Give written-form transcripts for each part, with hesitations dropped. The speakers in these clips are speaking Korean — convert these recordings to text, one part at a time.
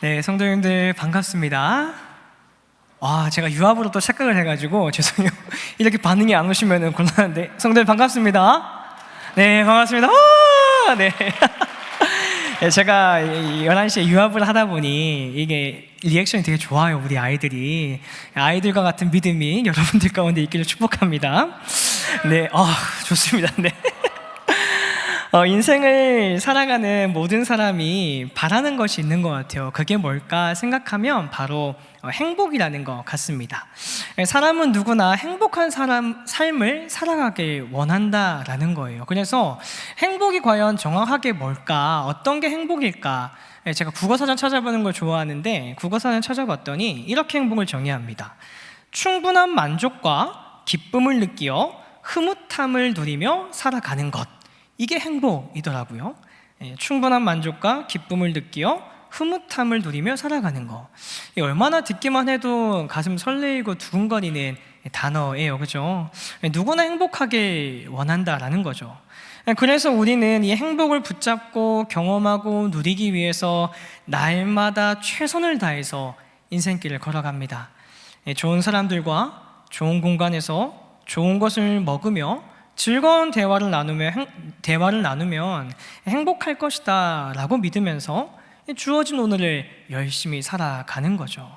네, 성도님들 반갑습니다. 제가 유압으로 또 착각을 해가지고 죄송해요. 이렇게 반응이 안 오시면 곤란한데, 성도님 반갑습니다. 네, 반갑습니다. 네. 네, 제가 11시에 유압을 하다 보니 이게 리액션이 되게 좋아요. 우리 아이들과 같은 믿음이 여러분들 가운데 있기를 축복합니다. 네, 좋습니다. 네. 인생을 살아가는 모든 사람이 바라는 것이 있는 것 같아요. 그게 뭘까 생각하면 바로 행복이라는 것 같습니다. 사람은 누구나 행복한 삶을 살아가길 원한다라는 거예요. 그래서 행복이 과연 정확하게 뭘까? 어떤 게 행복일까? 제가 국어사전 찾아보는 걸 좋아하는데 국어사전 찾아봤더니 이렇게 행복을 정의합니다. 충분한 만족과 기쁨을 느끼어 흐뭇함을 누리며 살아가는 것. 이게 행복이더라고요. 충분한 만족과 기쁨을 느끼어 흐뭇함을 누리며 살아가는 거. 얼마나 듣기만 해도 가슴 설레이고 두근거리는 단어예요, 그죠? 누구나 행복하길 원한다라는 거죠. 그래서 우리는 이 행복을 붙잡고 경험하고 누리기 위해서 날마다 최선을 다해서 인생길을 걸어갑니다. 좋은 사람들과 좋은 공간에서 좋은 것을 먹으며 즐거운 대화를 나누면 행복할 것이다 라고 믿으면서 주어진 오늘을 열심히 살아가는 거죠.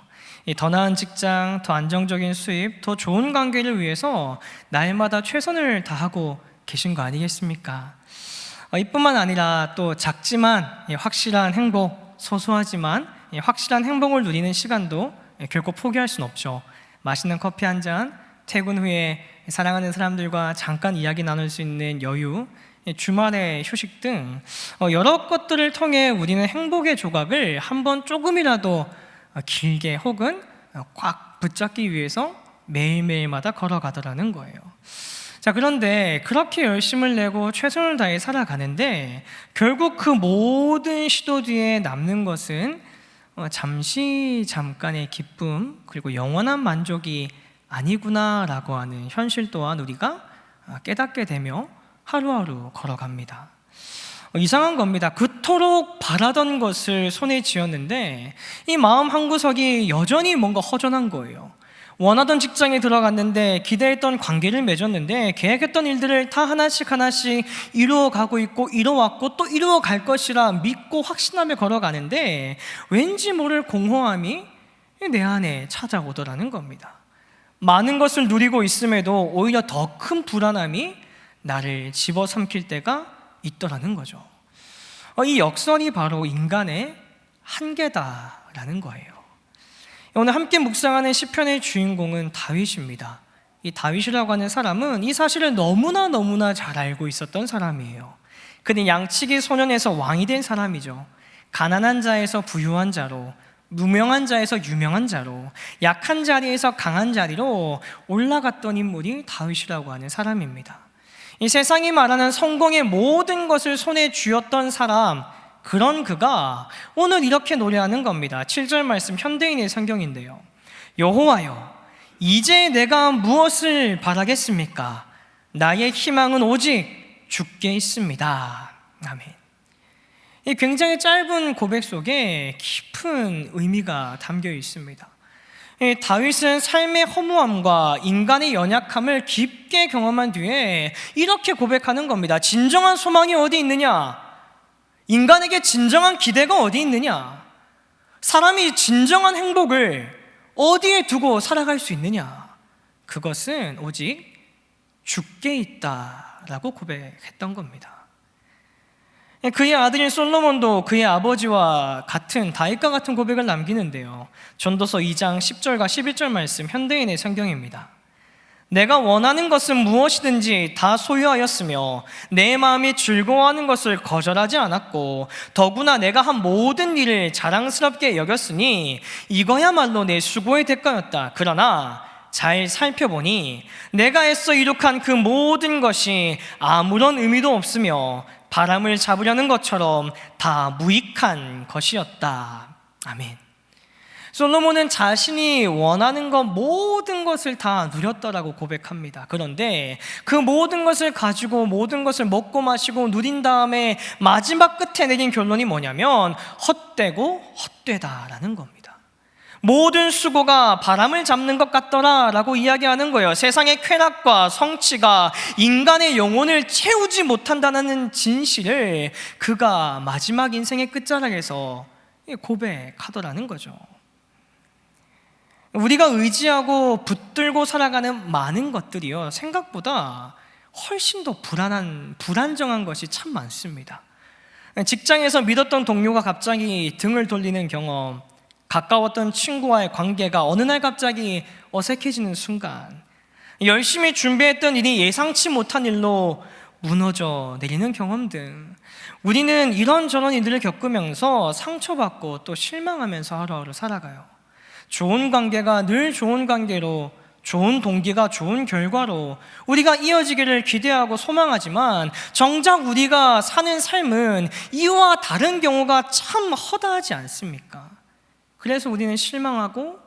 더 나은 직장, 더 안정적인 수입, 더 좋은 관계를 위해서 날마다 최선을 다하고 계신 거 아니겠습니까? 이뿐만 아니라 또 작지만 확실한 행복, 소소하지만 확실한 행복을 누리는 시간도 결코 포기할 수는 없죠. 맛있는 커피 한 잔, 퇴근 후에 사랑하는 사람들과 잠깐 이야기 나눌 수 있는 여유, 주말의 휴식 등 여러 것들을 통해 우리는 행복의 조각을 한번 조금이라도 길게 혹은 꽉 붙잡기 위해서 매일매일마다 걸어가더라는 거예요. 자, 그런데 그렇게 열심을 내고 최선을 다해 살아가는데 결국 그 모든 시도 뒤에 남는 것은 잠깐의 기쁨 그리고 영원한 만족이 아니구나라고 하는 현실 또한 우리가 깨닫게 되며 하루하루 걸어갑니다. 이상한 겁니다. 그토록 바라던 것을 손에 쥐었는데 이 마음 한구석이 여전히 뭔가 허전한 거예요. 원하던 직장에 들어갔는데 기대했던 관계를 맺었는데 계획했던 일들을 다 하나씩 이루어가고 있고 이루어왔고 또 이루어갈 것이라 믿고 확신하며 걸어가는데 왠지 모를 공허함이 내 안에 찾아오더라는 겁니다. 많은 것을 누리고 있음에도 오히려 더 큰 불안함이 나를 집어삼킬 때가 있더라는 거죠. 이 역설이 바로 인간의 한계다라는 거예요. 오늘 함께 묵상하는 시편의 주인공은 다윗입니다. 이 다윗이라고 하는 사람은 이 사실을 너무나 잘 알고 있었던 사람이에요. 그는 양치기 소년에서 왕이 된 사람이죠. 가난한 자에서 부유한 자로, 무명한 자에서 유명한 자로, 약한 자리에서 강한 자리로 올라갔던 인물이 다윗이라고 하는 사람입니다. 이 세상이 말하는 성공의 모든 것을 손에 쥐었던 사람, 그런 그가 오늘 이렇게 노래하는 겁니다. 7절 말씀 현대인의 성경인데요. 여호와여, 이제 내가 무엇을 바라겠습니까? 나의 희망은 오직 주께 있습니다. 아멘. 이 굉장히 짧은 고백 속에 깊은 의미가 담겨 있습니다. 다윗은 삶의 허무함과 인간의 연약함을 깊게 경험한 뒤에 이렇게 고백하는 겁니다. 진정한 소망이 어디 있느냐? 인간에게 진정한 기대가 어디 있느냐? 사람이 진정한 행복을 어디에 두고 살아갈 수 있느냐? 그것은 오직 주께 있다라고 고백했던 겁니다. 그의 아들인 솔로몬도 그의 아버지와 같은 다윗과 같은 고백을 남기는데요. 전도서 2장 10절과 11절 말씀 현대인의 성경입니다. 내가 원하는 것은 무엇이든지 다 소유하였으며 내 마음이 즐거워하는 것을 거절하지 않았고 더구나 내가 한 모든 일을 자랑스럽게 여겼으니 이거야말로 내 수고의 대가였다. 그러나 잘 살펴보니 내가 애써 이룩한 그 모든 것이 아무런 의미도 없으며 바람을 잡으려는 것처럼 다 무익한 것이었다. 아멘. 솔로몬은 자신이 원하는 것 모든 것을 다 누렸더라고 고백합니다. 그런데 그 모든 것을 가지고 모든 것을 먹고 마시고 누린 다음에 마지막 끝에 내린 결론이 뭐냐면 헛되고 헛되다라는 겁니다. 모든 수고가 바람을 잡는 것 같더라 라고 이야기하는 거예요. 세상의 쾌락과 성취가 인간의 영혼을 채우지 못한다는 진실을 그가 마지막 인생의 끝자락에서 고백하더라는 거죠. 우리가 의지하고 붙들고 살아가는 많은 것들이요, 생각보다 훨씬 더 불안정한 것이 참 많습니다. 직장에서 믿었던 동료가 갑자기 등을 돌리는 경험, 가까웠던 친구와의 관계가 어느 날 갑자기 어색해지는 순간, 열심히 준비했던 일이 예상치 못한 일로 무너져 내리는 경험 등 우리는 이런저런 일들을 겪으면서 상처받고 또 실망하면서 하루하루 살아가요. 좋은 관계가 늘 좋은 관계로, 좋은 동기가 좋은 결과로 우리가 이어지기를 기대하고 소망하지만 정작 우리가 사는 삶은 이와 다른 경우가 참 허다하지 않습니까? 그래서 우리는 실망하고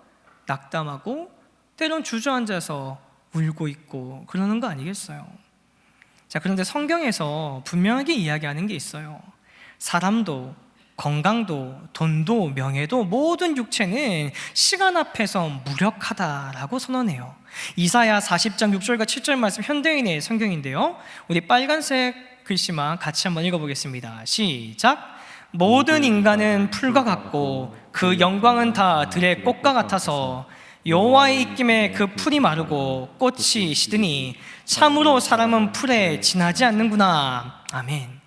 낙담하고 때론 주저앉아서 울고 있고 그러는 거 아니겠어요? 자, 그런데 성경에서 분명하게 이야기하는 게 있어요. 사람도 건강도 돈도 명예도 모든 육체는 시간 앞에서 무력하다라고 선언해요. 이사야 40장 6절과 7절 말씀, 현대인의 성경인데요, 우리 빨간색 글씨만 같이 한번 읽어보겠습니다. 시작. 모든 인간은 풀과 같고 그 영광은 다 들의 꽃과 같아서 여호와의 입김에 그 풀이 마르고 꽃이 시드니 참으로 사람은 풀에 지나지 않는구나. 아멘.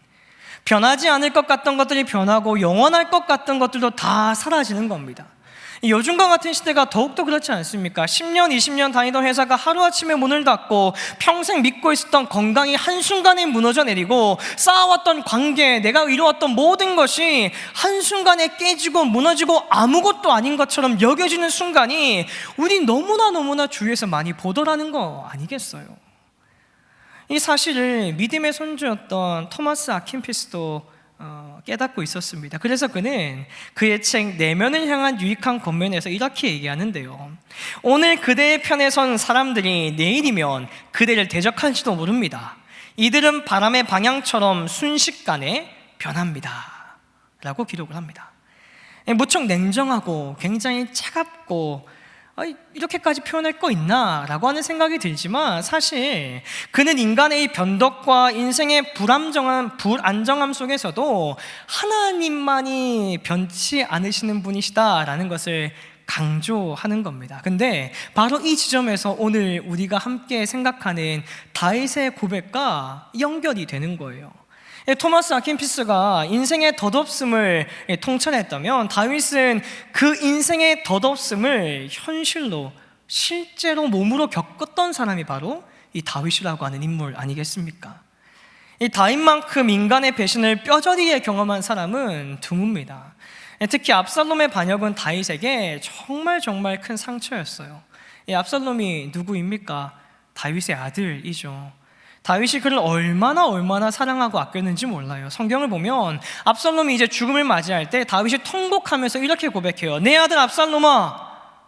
변하지 않을 것 같던 것들이 변하고 영원할 것 같던 것들도 다 사라지는 겁니다. 요즘과 같은 시대가 더욱더 그렇지 않습니까? 10년, 20년 다니던 회사가 하루아침에 문을 닫고 평생 믿고 있었던 건강이 한순간에 무너져 내리고 쌓아왔던 관계, 내가 이루었던 모든 것이 한순간에 깨지고 무너지고 아무것도 아닌 것처럼 여겨지는 순간이 우리 너무나 주위에서 많이 보더라는 거 아니겠어요? 이 사실을 믿음의 선조였던 토마스 아킨피스도 깨닫고 있었습니다. 그래서 그는 그의 책 내면을 향한 유익한 권면에서 이렇게 얘기하는데요, 오늘 그대의 편에 선 사람들이 내일이면 그대를 대적할지도 모릅니다. 이들은 바람의 방향처럼 순식간에 변합니다 라고 기록을 합니다. 무척 냉정하고 굉장히 차갑고 이렇게까지 표현할 거 있나? 라고 하는 생각이 들지만 사실 그는 인간의 이 변덕과 인생의 불안정함 속에서도 하나님만이 변치 않으시는 분이시다라는 것을 강조하는 겁니다. 근데 바로 이 지점에서 오늘 우리가 함께 생각하는 다윗의 고백과 연결이 되는 거예요. 토마스 아킨피스가 인생의 덧없음을 통찰했다면 다윗은 그 인생의 덧없음을 현실로 실제로 몸으로 겪었던 사람이 바로 이 다윗이라고 하는 인물 아니겠습니까? 이 다윗만큼 인간의 배신을 뼈저리게 경험한 사람은 드뭅니다. 특히 압살롬의 반역은 다윗에게 정말 큰 상처였어요. 이 압살롬이 누구입니까? 다윗의 아들이죠. 다윗이 그를 얼마나 사랑하고 아꼈는지 몰라요. 성경을 보면 압살롬이 이제 죽음을 맞이할 때 다윗이 통곡하면서 이렇게 고백해요. 내 아들 압살롬아,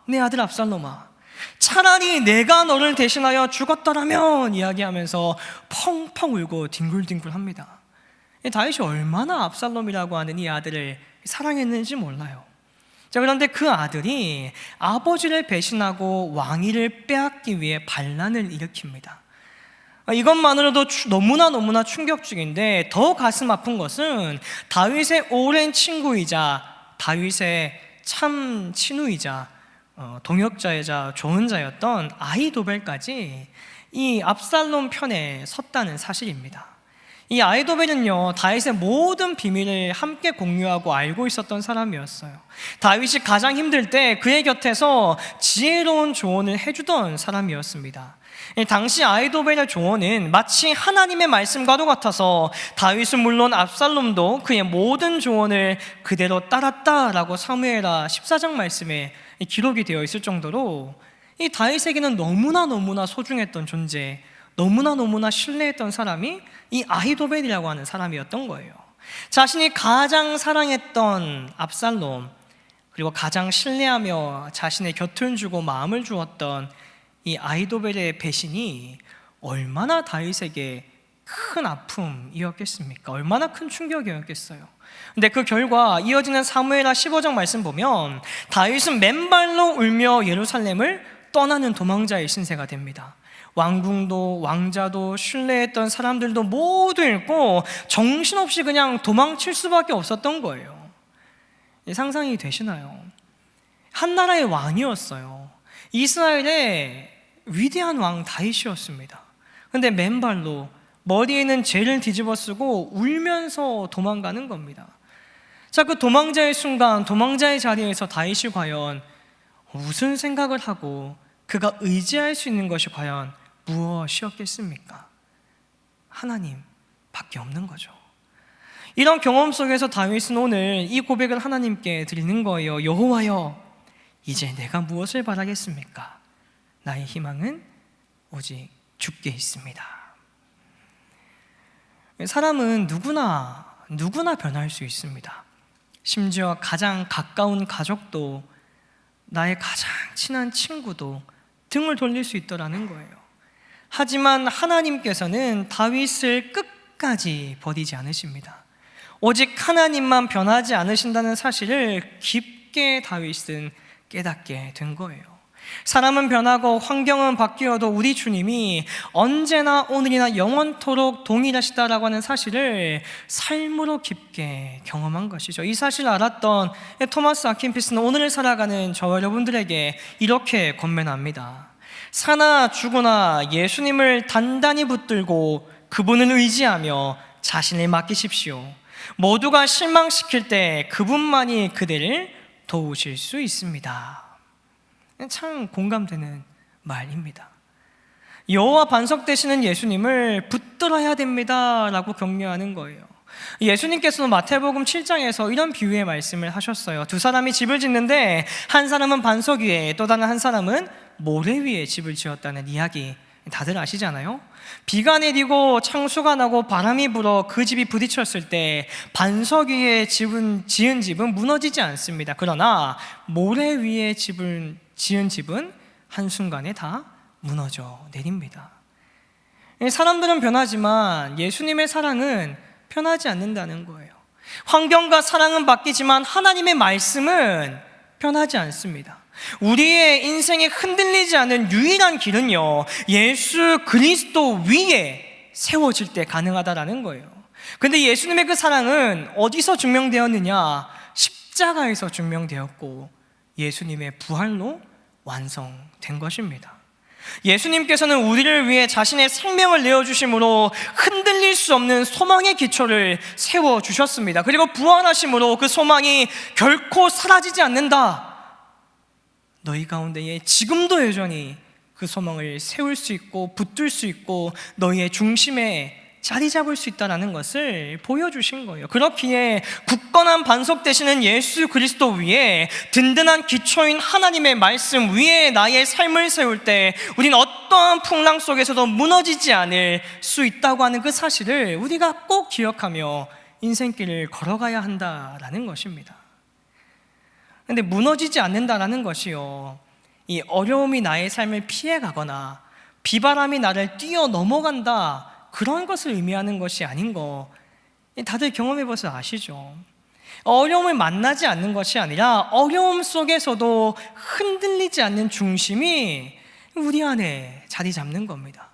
내 아들 압살롬아, 차라리 내가 너를 대신하여 죽었더라면, 이야기하면서 펑펑 울고 뒹굴뒹굴합니다. 다윗이 얼마나 압살롬이라고 하는 이 아들을 사랑했는지 몰라요. 자, 그런데 그 아들이 아버지를 배신하고 왕위를 빼앗기 위해 반란을 일으킵니다. 이것만으로도 너무나 충격적인데 더 가슴 아픈 것은 다윗의 오랜 친구이자 다윗의 참 친구이자 동역자이자 조언자였던 아히도벨까지 이 압살롬 편에 섰다는 사실입니다. 이 아히도벨은요, 다윗의 모든 비밀을 함께 공유하고 알고 있었던 사람이었어요. 다윗이 가장 힘들 때 그의 곁에서 지혜로운 조언을 해주던 사람이었습니다. 당시 아히도벨의 조언은 마치 하나님의 말씀과도 같아서 다윗은 물론 압살롬도 그의 모든 조언을 그대로 따랐다라고 사무엘하 14장 말씀에 기록이 되어 있을 정도로 이 다윗에게는 너무나 소중했던 존재, 너무나 신뢰했던 사람이 이 아히도벨이라고 하는 사람이었던 거예요. 자신이 가장 사랑했던 압살롬, 그리고 가장 신뢰하며 자신의 곁을 주고 마음을 주었던 이 아히도벨의 배신이 얼마나 다윗에게 큰 아픔이었겠습니까? 얼마나 큰 충격이었겠어요. 근데 그 결과 이어지는 사무엘하 15장 말씀 보면 다윗은 맨발로 울며 예루살렘을 떠나는 도망자의 신세가 됩니다. 왕궁도 왕자도 신뢰했던 사람들도 모두 잃고 정신없이 그냥 도망칠 수밖에 없었던 거예요. 상상이 되시나요? 한 나라의 왕이었어요. 이스라엘의 위대한 왕 다윗이었습니다. 근데 맨발로 머리에 있는 죄를 뒤집어 쓰고 울면서 도망가는 겁니다. 자, 그 도망자의 순간, 도망자의 자리에서 다윗이 과연 무슨 생각을 하고 그가 의지할 수 있는 것이 과연 무엇이었겠습니까? 하나님밖에 없는 거죠. 이런 경험 속에서 다윗은 오늘 이 고백을 하나님께 드리는 거예요. 여호와여, 이제 내가 무엇을 바라겠습니까? 나의 희망은 오직 주께 있습니다. 사람은 누구나 변할 수 있습니다. 심지어 가장 가까운 가족도, 나의 가장 친한 친구도 등을 돌릴 수 있더라는 거예요. 하지만 하나님께서는 다윗을 끝까지 버리지 않으십니다. 오직 하나님만 변하지 않으신다는 사실을 깊게 다윗은 깨닫게 된 거예요. 사람은 변하고 환경은 바뀌어도 우리 주님이 언제나 오늘이나 영원토록 동일하시다라고 하는 사실을 삶으로 깊게 경험한 것이죠. 이 사실을 알았던 토마스 아킨피스는 오늘을 살아가는 저와 여러분들에게 이렇게 권면합니다. 사나 죽으나 예수님을 단단히 붙들고 그분을 의지하며 자신을 맡기십시오. 모두가 실망시킬 때 그분만이 그대를 도우실 수 있습니다. 참 공감되는 말입니다. 여호와 반석 되시는 예수님을 붙들어야 됩니다 라고 격려하는 거예요. 예수님께서는 마태복음 7장에서 이런 비유의 말씀을 하셨어요. 두 사람이 집을 짓는데 한 사람은 반석 위에 또 다른 한 사람은 모래 위에 집을 지었다는 이야기 다들 아시잖아요. 비가 내리고 창수가 나고 바람이 불어 그 집이 부딪혔을 때 반석 위에 지은 집은 무너지지 않습니다. 그러나 모래 위에 지은 집은 한순간에 다 무너져 내립니다. 사람들은 변하지만 예수님의 사랑은 변하지 않는다는 거예요. 환경과 사랑은 바뀌지만 하나님의 말씀은 변하지 않습니다. 우리의 인생이 흔들리지 않는 유일한 길은요, 예수 그리스도 위에 세워질 때 가능하다라는 거예요. 근데 예수님의 그 사랑은 어디서 증명되었느냐? 십자가에서 증명되었고 예수님의 부활로 완성된 것입니다. 예수님께서는 우리를 위해 자신의 생명을 내어주심으로 흔들릴 수 없는 소망의 기초를 세워주셨습니다. 그리고 부활하심으로 그 소망이 결코 사라지지 않는다. 너희 가운데에 지금도 여전히 그 소망을 세울 수 있고 붙들 수 있고 너희의 중심에 자리 잡을 수 있다는 것을 보여주신 거예요. 그렇기에 굳건한 반석 되시는 예수 그리스도 위에 든든한 기초인 하나님의 말씀 위에 나의 삶을 세울 때 우리는 어떠한 풍랑 속에서도 무너지지 않을 수 있다고 하는 그 사실을 우리가 꼭 기억하며 인생길을 걸어가야 한다라는 것입니다. 그런데 무너지지 않는다라는 것이요, 이 어려움이 나의 삶을 피해가거나 비바람이 나를 뛰어넘어간다 그런 것을 의미하는 것이 아닌 거 다들 경험해봐서 아시죠? 어려움을 만나지 않는 것이 아니라 어려움 속에서도 흔들리지 않는 중심이 우리 안에 자리 잡는 겁니다.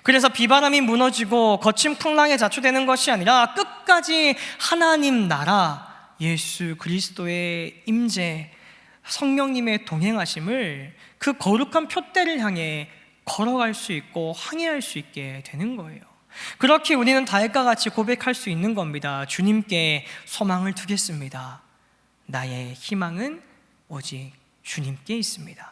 그래서 비바람이 무너지고 거친 풍랑에 자초되는 것이 아니라 끝까지 하나님 나라, 예수 그리스도의 임재, 성령님의 동행하심을 그 거룩한 표대를 향해 걸어갈 수 있고 항해할 수 있게 되는 거예요. 그렇게 우리는 다윗과 같이 고백할 수 있는 겁니다. 주님께 소망을 두겠습니다. 나의 희망은 오직 주님께 있습니다.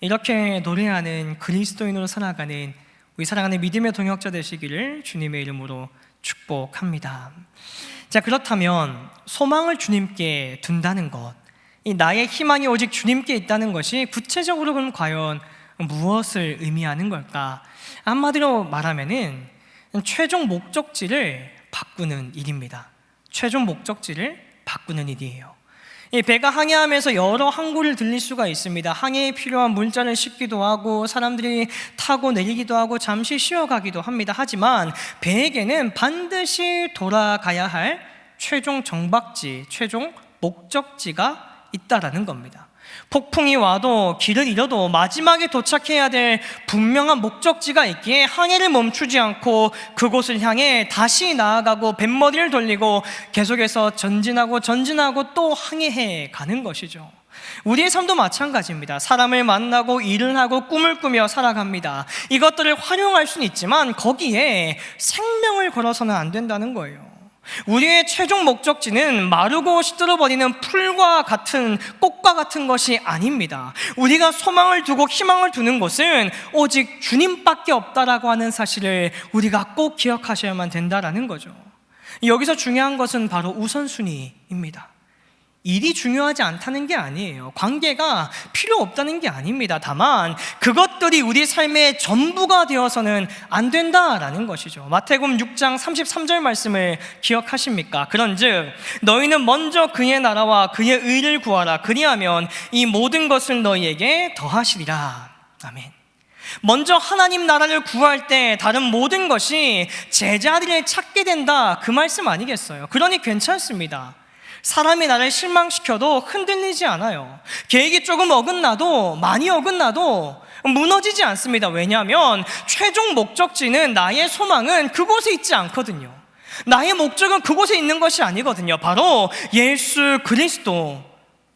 이렇게 노래하는 그리스도인으로 살아가는 우리 사랑하는 믿음의 동역자 되시기를 주님의 이름으로 축복합니다. 자, 그렇다면 소망을 주님께 둔다는 것, 이 나의 희망이 오직 주님께 있다는 것이 구체적으로 그럼 과연 무엇을 의미하는 걸까? 한마디로 말하면은 최종 목적지를 바꾸는 일입니다. 최종 목적지를 바꾸는 일이에요. 이 배가 항해하면서 여러 항구를 들릴 수가 있습니다. 항해에 필요한 물자를 싣기도 하고 사람들이 타고 내리기도 하고 잠시 쉬어가기도 합니다. 하지만 배에게는 반드시 돌아가야 할 최종 정박지, 최종 목적지가 있다라는 겁니다. 폭풍이 와도 길을 잃어도 마지막에 도착해야 될 분명한 목적지가 있기에 항해를 멈추지 않고 그곳을 향해 다시 나아가고 뱃머리를 돌리고 계속해서 전진하고 또 항해해 가는 것이죠. 우리의 삶도 마찬가지입니다. 사람을 만나고 일을 하고 꿈을 꾸며 살아갑니다. 이것들을 활용할 수는 있지만 거기에 생명을 걸어서는 안 된다는 거예요. 우리의 최종 목적지는 마르고 시들어버리는 풀과 같은 꽃과 같은 것이 아닙니다. 우리가 소망을 두고 희망을 두는 곳은 오직 주님밖에 없다라고 하는 사실을 우리가 꼭 기억하셔야만 된다라는 거죠. 여기서 중요한 것은 바로 우선순위입니다. 일이 중요하지 않다는 게 아니에요. 관계가 필요 없다는 게 아닙니다. 다만 그것들이 우리 삶의 전부가 되어서는 안 된다라는 것이죠. 마태복음 6장 33절 말씀을 기억하십니까? 그런즉 너희는 먼저 그의 나라와 그의 의를 구하라. 그리하면 이 모든 것을 너희에게 더하시리라. 아멘. 먼저 하나님 나라를 구할 때 다른 모든 것이 제자리를 찾게 된다, 그 말씀 아니겠어요? 그러니 괜찮습니다. 사람이 나를 실망시켜도 흔들리지 않아요. 계획이 조금 어긋나도, 많이 어긋나도 무너지지 않습니다. 왜냐하면 최종 목적지는, 나의 소망은 그곳에 있지 않거든요. 나의 목적은 그곳에 있는 것이 아니거든요. 바로 예수 그리스도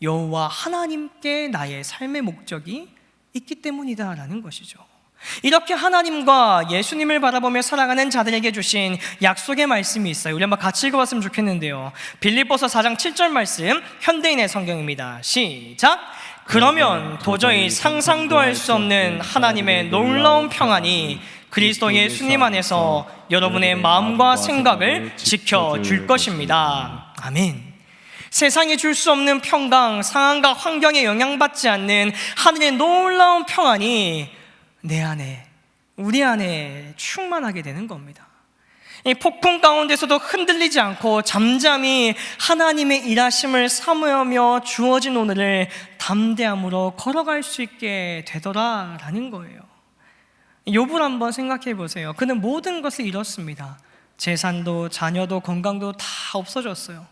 여호와 하나님께 나의 삶의 목적이 있기 때문이다라는 것이죠. 이렇게 하나님과 예수님을 바라보며 살아가는 자들에게 주신 약속의 말씀이 있어요. 우리 한번 같이 읽어봤으면 좋겠는데요. 빌립보서 4장 7절 말씀, 현대인의 성경입니다. 시작. 그러면 도저히 상상도 할 수 없는 하나님의 놀라운 평안이 그리스도 예수님 안에서 여러분의 마음과 생각을 지켜줄 것입니다. 아멘. 세상이 줄 수 없는 평강, 상황과 환경에 영향받지 않는 하늘의 놀라운 평안이 내 안에, 우리 안에 충만하게 되는 겁니다. 이 폭풍 가운데서도 흔들리지 않고 잠잠히 하나님의 일하심을 사모하며 주어진 오늘을 담대함으로 걸어갈 수 있게 되더라라는 거예요. 욥을 한번 생각해 보세요. 그는 모든 것을 잃었습니다. 재산도 자녀도 건강도 다 없어졌어요.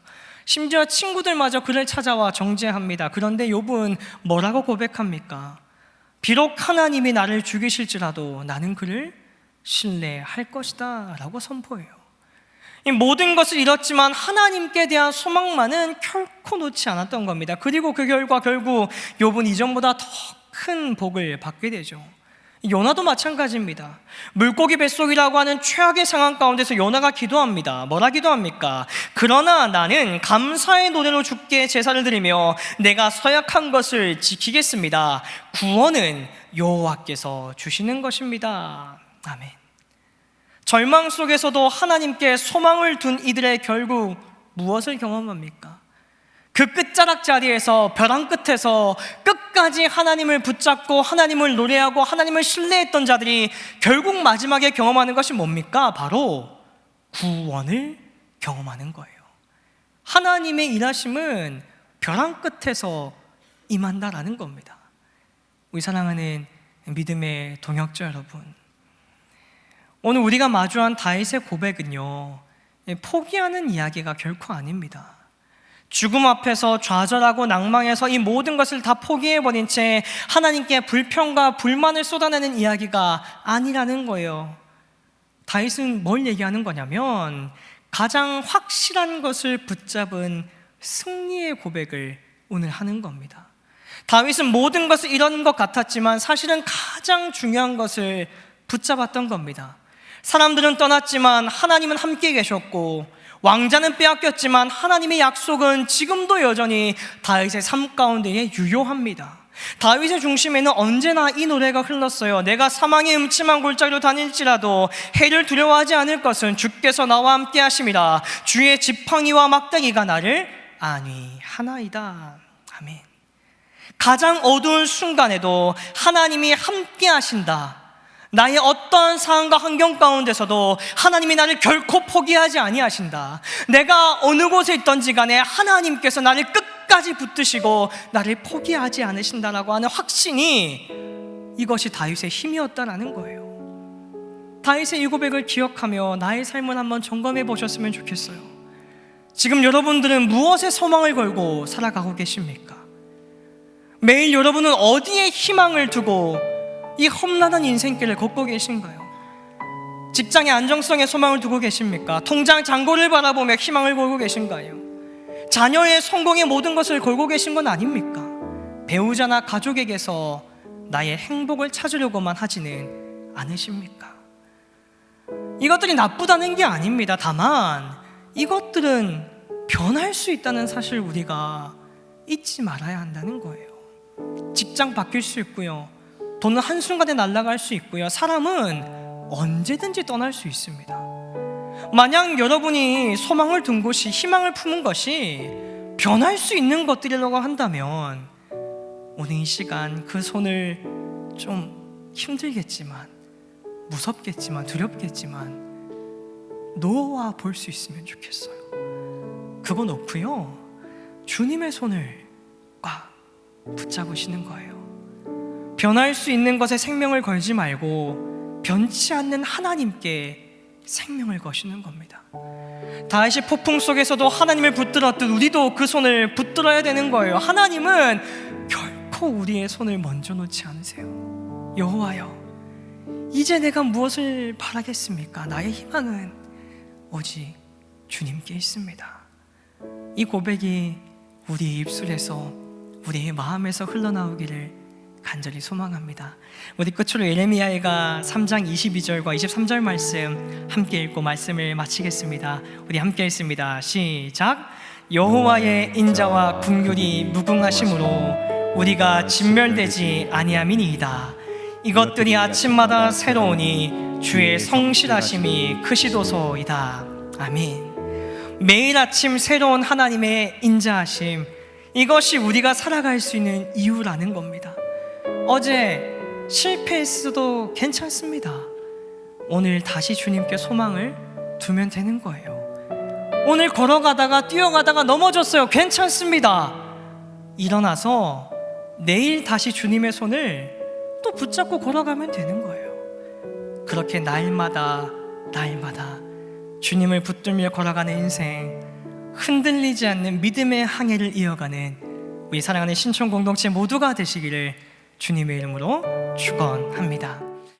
심지어 친구들마저 그를 찾아와 정죄합니다. 그런데 욥은 뭐라고 고백합니까? 비록 하나님이 나를 죽이실지라도 나는 그를 신뢰할 것이다 라고 선포해요. 이 모든 것을 잃었지만 하나님께 대한 소망만은 결코 놓지 않았던 겁니다. 그리고 그 결과 결국 욥은 이전보다 더 큰 복을 받게 되죠. 요나도 마찬가지입니다. 물고기 뱃속이라고 하는 최악의 상황 가운데서 요나가 기도합니다. 뭐라 기도합니까? 그러나 나는 감사의 노래로 주께 제사를 드리며 내가 서약한 것을 지키겠습니다. 구원은 여호와께서 주시는 것입니다. 아멘. 절망 속에서도 하나님께 소망을 둔 이들의 결국 무엇을 경험합니까? 그 끝자락 자리에서, 벼랑 끝에서 끝까지 하나님을 붙잡고 하나님을 노래하고 하나님을 신뢰했던 자들이 결국 마지막에 경험하는 것이 뭡니까? 바로 구원을 경험하는 거예요. 하나님의 일하심은 벼랑 끝에서 임한다라는 겁니다. 우리 사랑하는 믿음의 동역자 여러분, 오늘 우리가 마주한 다윗의 고백은요, 포기하는 이야기가 결코 아닙니다. 죽음 앞에서 좌절하고 낭망해서 이 모든 것을 다 포기해버린 채 하나님께 불평과 불만을 쏟아내는 이야기가 아니라는 거예요. 다윗은 뭘 얘기하는 거냐면 가장 확실한 것을 붙잡은 승리의 고백을 오늘 하는 겁니다. 다윗은 모든 것을 잃은 것 같았지만 사실은 가장 중요한 것을 붙잡았던 겁니다. 사람들은 떠났지만 하나님은 함께 계셨고, 왕자는 빼앗겼지만 하나님의 약속은 지금도 여전히 다윗의 삶 가운데에 유효합니다. 다윗의 중심에는 언제나 이 노래가 흘렀어요. 내가 사망의 음침한 골짜기로 다닐지라도 해를 두려워하지 않을 것은 주께서 나와 함께 하심이라. 주의 지팡이와 막대기가 나를 안위하나이다. 아멘. 가장 어두운 순간에도 하나님이 함께 하신다. 나의 어떤 상황과 환경 가운데서도 하나님이 나를 결코 포기하지 아니하신다. 내가 어느 곳에 있던지 간에 하나님께서 나를 끝까지 끝까지 붙드시고 나를 포기하지 않으신다라고 하는 확신이 이것이 다윗의 힘이었다라는 거예요. 다윗의 이 고백을 기억하며 나의 삶을 한번 점검해 보셨으면 좋겠어요. 지금 여러분들은 무엇에 소망을 걸고 살아가고 계십니까? 매일 여러분은 어디에 희망을 두고 이 험난한 인생길을 걷고 계신가요? 직장의 안정성에 소망을 두고 계십니까? 통장 잔고를 바라보며 희망을 걸고 계신가요? 자녀의 성공의 모든 것을 걸고 계신 건 아닙니까? 배우자나 가족에게서 나의 행복을 찾으려고만 하지는 않으십니까? 이것들이 나쁘다는 게 아닙니다. 다만 이것들은 변할 수 있다는 사실 우리가 잊지 말아야 한다는 거예요. 직장 바뀔 수 있고요, 돈은 한순간에 날아갈 수 있고요, 사람은 언제든지 떠날 수 있습니다. 만약 여러분이 소망을 둔 곳이, 희망을 품은 것이 변할 수 있는 것들이라고 한다면 오늘 이 시간 그 손을 좀 힘들겠지만, 무섭겠지만, 두렵겠지만 놓아 볼 수 있으면 좋겠어요. 그거 놓고요, 주님의 손을 꽉 붙잡으시는 거예요. 변할 수 있는 것에 생명을 걸지 말고 변치 않는 하나님께 생명을 거시는 겁니다. 다윗이 폭풍 속에서도 하나님을 붙들었듯 우리도 그 손을 붙들어야 되는 거예요. 하나님은 결코 우리의 손을 먼저 놓지 않으세요. 여호와여, 이제 내가 무엇을 바라겠습니까? 나의 희망은 오직 주님께 있습니다. 이 고백이 우리의 입술에서, 우리의 마음에서 흘러나오기를 간절히 소망합니다. 우리 끝으로 예레미야가 3장 22절과 23절 말씀 함께 읽고 말씀을 마치겠습니다. 우리 함께 읽습니다. 시작. 여호와의 인자와 긍휼이 무궁하심으로 우리가 진멸되지 아니함이니이다. 이것들이 아침마다 새로우니 주의 성실하심이 크시도소이다. 아멘. 매일 아침 새로운 하나님의 인자하심, 이것이 우리가 살아갈 수 있는 이유라는 겁니다. 어제 실패했어도 괜찮습니다. 오늘 다시 주님께 소망을 두면 되는 거예요. 오늘 걸어가다가 뛰어가다가 넘어졌어요. 괜찮습니다. 일어나서 내일 다시 주님의 손을 또 붙잡고 걸어가면 되는 거예요. 그렇게 날마다 주님을 붙들며 걸어가는 인생, 흔들리지 않는 믿음의 항해를 이어가는 우리 사랑하는 신촌 공동체 모두가 되시기를 주님의 이름으로 축원합니다.